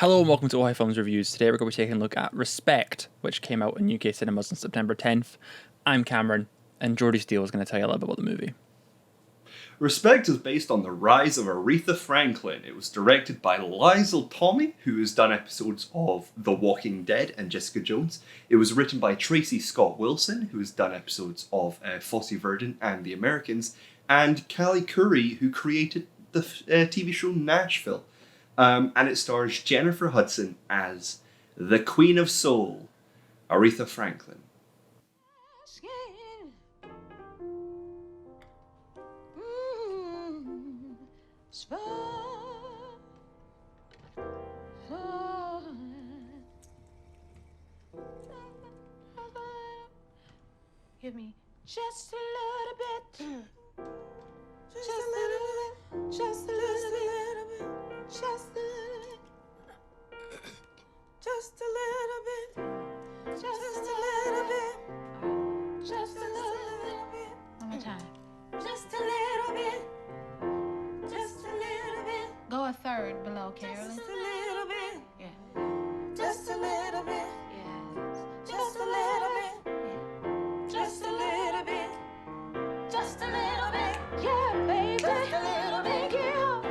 Hello and welcome to OHI Films Reviews. Today we're going to be taking a look at Respect, which came out in UK cinemas on September 10th. I'm Cameron, and Jordi Steele is going to tell you a little bit about the movie. Respect is based on the rise of Aretha Franklin. It was directed by Liesl Tommy, who has done episodes of The Walking Dead and Jessica Jones. It was written by Tracy Scott Wilson, who has done episodes of Fosse Verdon and The Americans, and Callie Curry, who created the TV show Nashville. And it stars Jennifer Hudson as the Queen of Soul, Aretha Franklin. Give me just a little bit. Just a little bit. Just a little bit. Just a little bit. Just a little bit. Just a little bit. Just a little bit. One more time. Just a little bit. Just a little bit. Go a third below, Carolyn. Just a little bit. Yeah. Just a little bit. Yeah. Just a little bit. Yeah. Just a little bit. Just a little bit. Yeah, baby. Just a little bit. Yeah.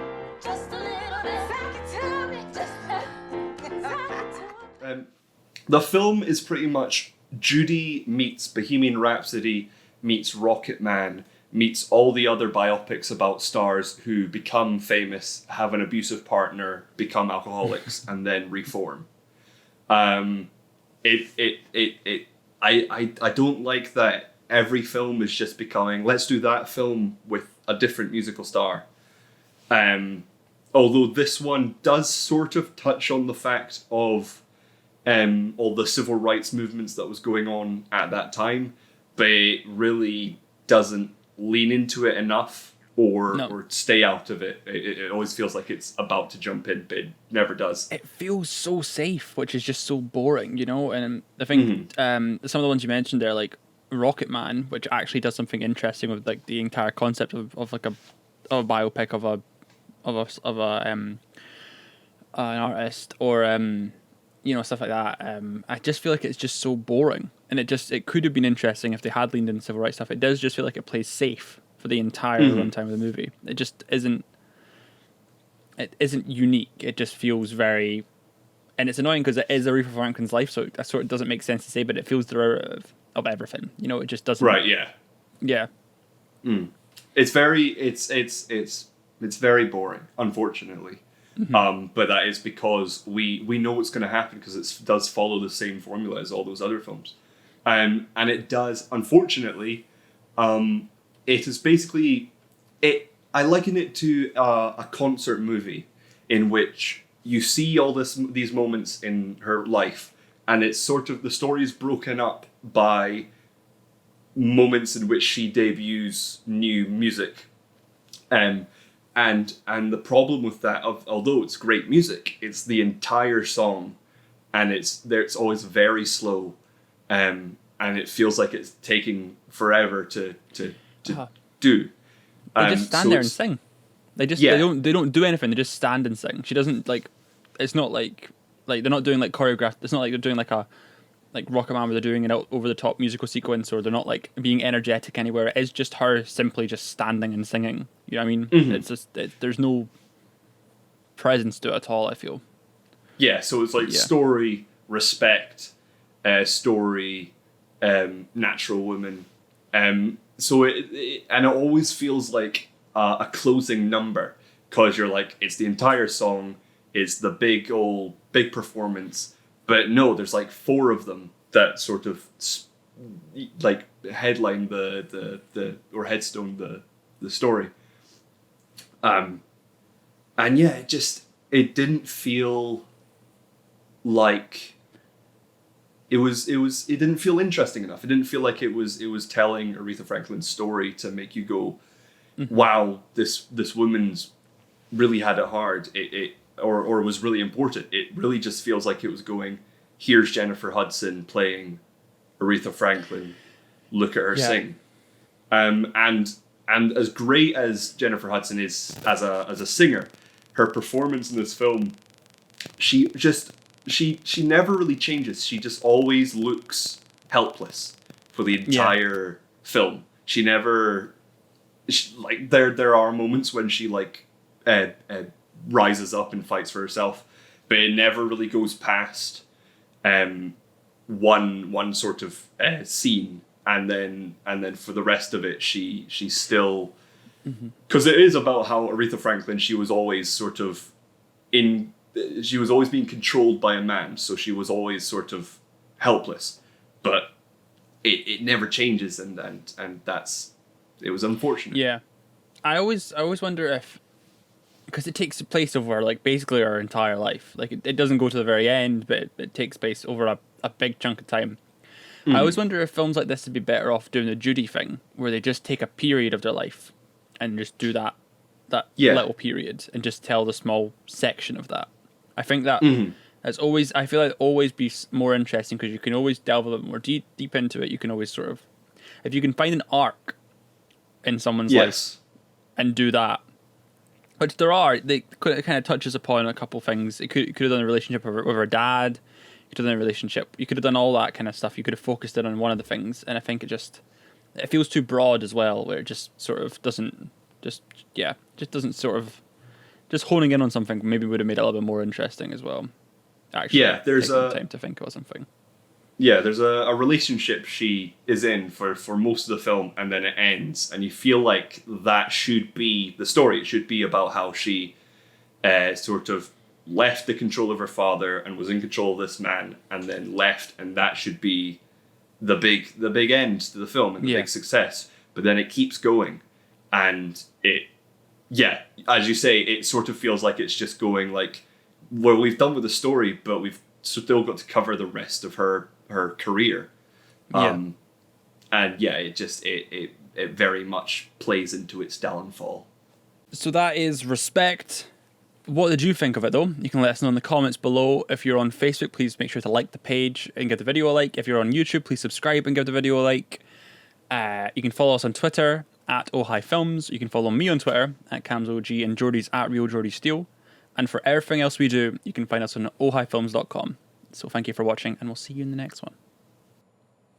Just a little bit. Suck it to me. Just suck it to me. The film is pretty much Judy meets Bohemian Rhapsody meets Rocket Man meets all the other biopics about stars who become famous, have an abusive partner, become alcoholics, and then reform. I don't like that every film is just becoming, let's do that film with a different musical star. Although this one does sort of touch on the fact of all the civil rights movements that was going on at that time, but it really doesn't lean into it enough or stay out of it. It always feels like it's about to jump in, but it never does. It feels so safe, which is just so boring, you know? And I think some of the ones you mentioned there, like Rocket Man, which actually does something interesting with like the entire concept of like a biopic of an artist, or stuff like that. I just feel like it's just so boring, and it could have been interesting if they had leaned into civil rights stuff. It does just feel like it plays safe for the entire runtime of the movie. It just isn't. It isn't unique. It just feels very, and it's annoying because it is Aretha Franklin's life, so it sort of doesn't make sense to say, but it feels derivative of everything. You know, it just doesn't. Right. Yeah. Yeah. It's very boring, unfortunately. But that is because we know what's going to happen because it does follow the same formula as all those other films. And it does, unfortunately, it is basically, I liken it to a concert movie in which you see all these moments in her life, and it's sort of, the story is broken up by moments in which she debuts new music. And the problem with that, although it's great music, it's the entire song, and it's always very slow, and it feels like it's taking forever to do. They just stand there and sing. They don't do anything. They just stand and sing. She doesn't like. It's not like they're not doing like choreographed. It's not like they're doing like Rocket Man where they're doing an over the top musical sequence, or they're not like being energetic anywhere. It is just her simply just standing and singing. You know what I mean? It's just there's no presence to it at all, I feel. Yeah, so it's like story, respect, story, natural woman. So it always feels like a closing number, because you're like, it's the entire song, it's the big performance. But no, there's like four of them that sort of like headline the or headstone the story. And yeah, it didn't feel like it didn't feel interesting enough. It didn't feel like it was telling Aretha Franklin's story to make you go, wow, this woman's really had it hard. Or was really important. It really just feels like it was going, here's Jennifer Hudson playing Aretha Franklin, look at her sing. And as great as Jennifer Hudson is as a singer, her performance in this film she never really changes. She just always looks helpless for the entire film. She never like there are moments when she like rises up and fights for herself, but it never really goes past one sort of scene, and then for the rest of it she's still, because it is about how Aretha Franklin, she was always sort of she was always being controlled by a man, so she was always sort of helpless, but it never changes, and it was unfortunate. Yeah, I always wonder if, because it takes place over like basically our entire life, like it doesn't go to the very end, but it takes place over a big chunk of time. I always wonder if films like this would be better off doing the Judy thing, where they just take a period of their life and just do that little period and just tell the small section of that. I think that that's always, I feel like always be more interesting, because you can always delve a little more deep into it. You can always sort of, if you can find an arc in someone's life and do that, which they kind of touches upon a couple things. It could have done a relationship with her dad. You could have done a relationship. You could have done all that kind of stuff. You could have focused in on one of the things, and I think it feels too broad as well, where it just sort of doesn't sort of, just honing in on something maybe would have made it a little bit more interesting as well. Actually, there's time to think about something. Yeah, there's a relationship she is in for most of the film, and then it ends, and you feel like that should be the story. It should be about how she sort of left the control of her father and was in control of this man, and then left, and that should be the big end to the film and the big success. But then it keeps going, and as you say, it sort of feels like it's just going like, well, we've done with the story, but we've still got to cover the rest of her career. And it very much plays into its downfall. So that is Respect. What did you think of it, though? You can let us know in the comments below. If you're on Facebook, please make sure to like the page and give the video a like. If you're on YouTube, please subscribe and give the video a like. You can follow us on Twitter at OhiFilms. You can follow me on Twitter at CamsOG, and Jordi's at RealJordiSteel. And for everything else we do, you can find us on ohifilms.com. So thank you for watching, and we'll see you in the next one.